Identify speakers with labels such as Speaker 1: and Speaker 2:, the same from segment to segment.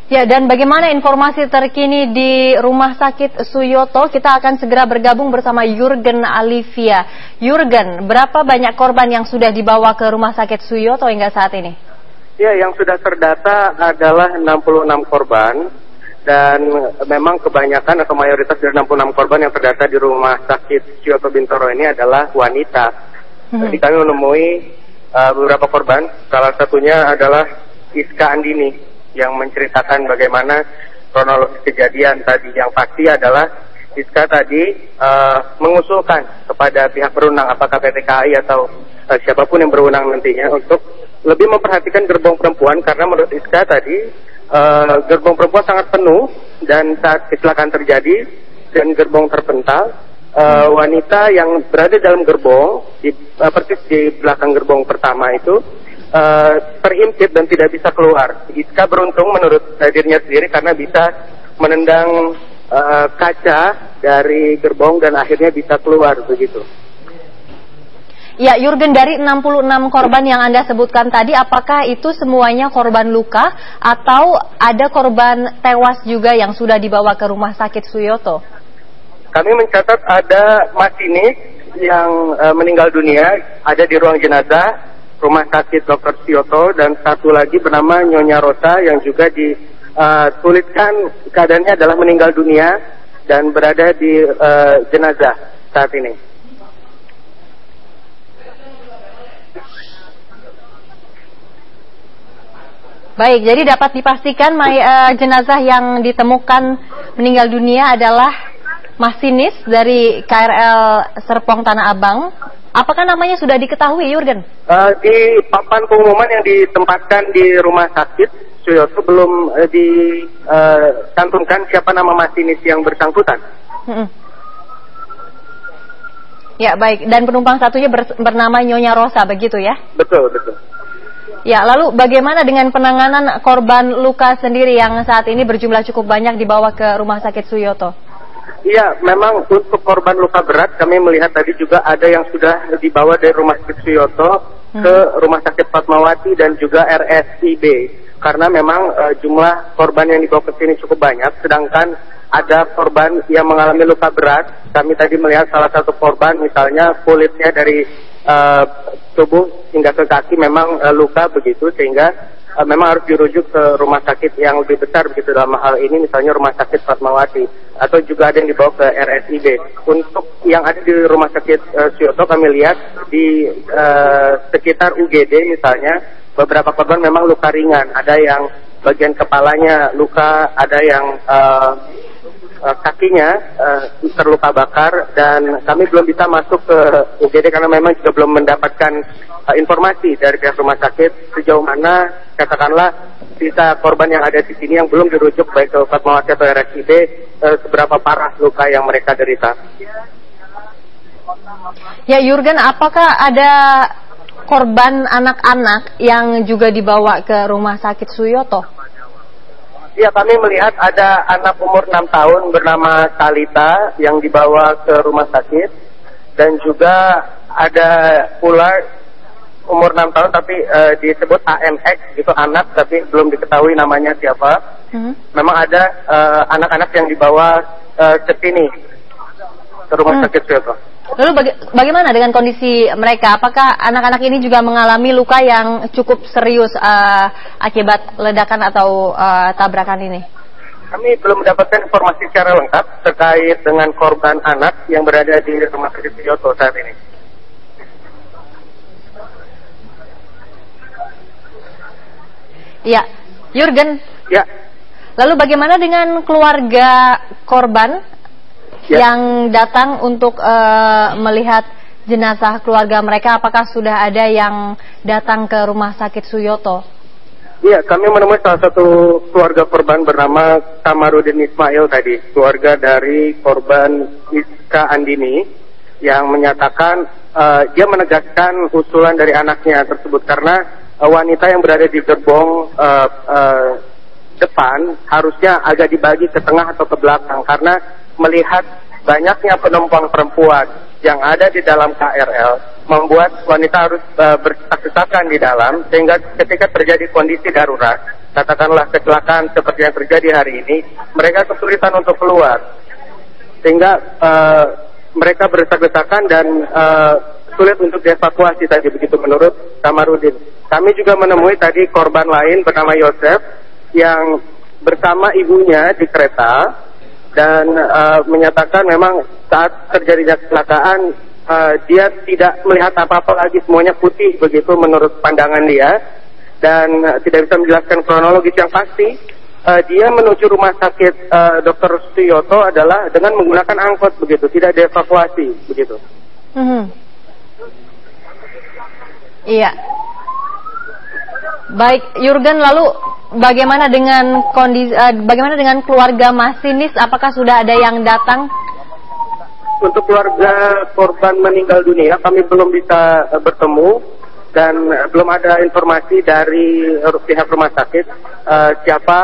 Speaker 1: Ya, dan bagaimana informasi terkini di Rumah Sakit Suyoto? Kita akan segera bergabung bersama Jurgen Alivia. Jurgen, berapa banyak korban yang sudah dibawa ke Rumah Sakit Suyoto hingga saat ini?
Speaker 2: Ya, yang sudah terdata adalah 66 korban. Dan memang kebanyakan atau mayoritas dari 66 korban yang terdata di Rumah Sakit Suyoto Bintoro ini adalah wanita. Jadi kami menemui beberapa korban, salah satunya adalah Iska Andini, yang menceritakan bagaimana kronologis kejadian tadi. Yang pasti adalah Iska tadi mengusulkan kepada pihak berwenang, apakah PT KAI atau siapapun yang berwenang nantinya, untuk lebih memperhatikan gerbong perempuan, karena menurut Iska tadi gerbong perempuan sangat penuh, dan saat kecelakaan terjadi dan gerbong terpental, wanita yang berada dalam gerbong, persis di belakang gerbong pertama itu, terimpit dan tidak bisa keluar. Iska beruntung menurut dirinya sendiri karena bisa menendang kaca dari gerbong dan akhirnya bisa keluar begitu.
Speaker 1: Ya, Jurgen, dari 66 korban yang Anda sebutkan tadi, apakah itu semuanya korban luka atau ada korban tewas juga yang sudah dibawa ke Rumah Sakit Suyoto?
Speaker 2: Kami mencatat ada masinis yang meninggal dunia, ada di ruang jenazah Rumah Sakit Dr. Suyoto, dan satu lagi bernama Nyonya Rosa yang juga dituliskan keadaannya adalah meninggal dunia dan berada di jenazah saat ini.
Speaker 1: Baik, jadi dapat dipastikan jenazah yang ditemukan meninggal dunia adalah masinis dari KRL Serpong Tanah Abang. Apakah namanya sudah diketahui, Jurgen?
Speaker 2: Di papan pengumuman yang ditempatkan di Rumah Sakit Suyoto belum dicantumkan siapa nama masinis yang bersangkutan.
Speaker 1: Ya, baik. Dan penumpang satunya bernama Nyonya Rosa, begitu ya?
Speaker 2: Betul, betul.
Speaker 1: Ya, lalu bagaimana dengan penanganan korban luka sendiri yang saat ini berjumlah cukup banyak dibawa ke Rumah Sakit Suyoto?
Speaker 2: Iya, memang untuk korban luka berat kami melihat tadi juga ada yang sudah dibawa dari Rumah Sakit Suyoto ke Rumah Sakit Fatmawati dan juga RSIB. Karena memang jumlah korban yang dibawa ke sini cukup banyak, sedangkan ada korban yang mengalami luka berat. Kami tadi melihat salah satu korban misalnya kulitnya dari tubuh hingga ke kaki memang luka begitu, sehingga memang harus dirujuk ke rumah sakit yang lebih besar begitu. Dalam hal ini misalnya Rumah Sakit Fatmawati, atau juga ada yang dibawa ke RSIB. Untuk yang ada di Rumah Sakit Suyoto kami lihat di sekitar UGD misalnya, beberapa korban memang luka ringan, ada yang bagian kepalanya luka, ada yang kakinya terluka bakar, dan kami belum bisa masuk ke UGD karena memang juga belum mendapatkan informasi dari pihak rumah sakit sejauh mana katakanlah sisa korban yang ada di sini yang belum dirujuk baik ke Fatmawati atau RSIB, seberapa parah luka yang mereka derita.
Speaker 1: Ya, Jurgen, apakah ada korban anak-anak yang juga dibawa ke Rumah Sakit Suyoto?
Speaker 2: Ya, kami melihat ada anak umur 6 tahun bernama Talita yang dibawa ke rumah sakit, dan juga ada pula umur 6 tahun tapi disebut AMX, itu anak tapi belum diketahui namanya siapa. Memang ada anak-anak yang dibawa ke sini, ke Rumah Sakit Suyoto.
Speaker 1: Lalu bagaimana dengan kondisi mereka? Apakah anak-anak ini juga mengalami luka yang cukup serius akibat ledakan atau tabrakan ini?
Speaker 2: Kami belum mendapatkan informasi secara lengkap terkait dengan korban anak yang berada di Rumah Sakit Suyoto saat ini.
Speaker 1: Ya, Jurgen.
Speaker 2: Ya.
Speaker 1: Lalu bagaimana dengan keluarga korban yang datang untuk melihat jenazah keluarga mereka? Apakah sudah ada yang datang ke Rumah Sakit Suyoto?
Speaker 2: Iya, kami menemui salah satu keluarga korban bernama Kamarudin Ismail tadi, keluarga dari korban Iska Andini, yang menyatakan dia menegaskan usulan dari anaknya tersebut karena wanita yang berada di gerbong depan harusnya agak dibagi ke tengah atau ke belakang, karena melihat banyaknya penumpang perempuan yang ada di dalam KRL membuat wanita harus berdesak-desakan di dalam, sehingga ketika terjadi kondisi darurat katakanlah kecelakaan seperti yang terjadi hari ini, mereka kesulitan untuk keluar, sehingga mereka berdesak-desakan dan sulit untuk dievakuasi tadi, begitu menurut Kamarudin. Kami juga menemui tadi korban lain bernama Yosef yang bersama ibunya di kereta dan menyatakan memang saat terjadinya kecelakaan dia tidak melihat apa-apa lagi, semuanya putih begitu menurut pandangan dia, dan tidak bisa menjelaskan kronologis yang pasti. Dia menuju rumah sakit Dr. Suyoto adalah dengan menggunakan angkot begitu, tidak dievakuasi begitu.
Speaker 1: Iya. Baik, Jurgen, lalu bagaimana dengan kondisi, bagaimana dengan keluarga masinis? Apakah sudah ada yang datang?
Speaker 2: Untuk keluarga korban meninggal dunia, kami belum bisa bertemu dan belum ada informasi dari pihak rumah sakit siapa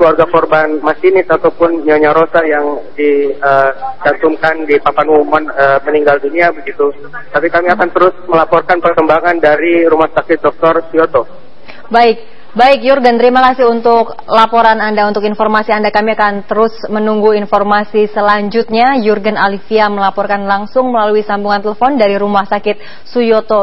Speaker 2: keluarga korban masinis ataupun Nyonya Rosa yang dicantumkan di papan umuman meninggal dunia begitu. Tapi kami akan terus melaporkan perkembangan dari Rumah Sakit Dr. Suyoto.
Speaker 1: Baik Jurgen, terima kasih untuk laporan Anda, untuk informasi Anda. Kami akan terus menunggu informasi selanjutnya. Jurgen Alivia melaporkan langsung melalui sambungan telepon dari Rumah Sakit Suyoto.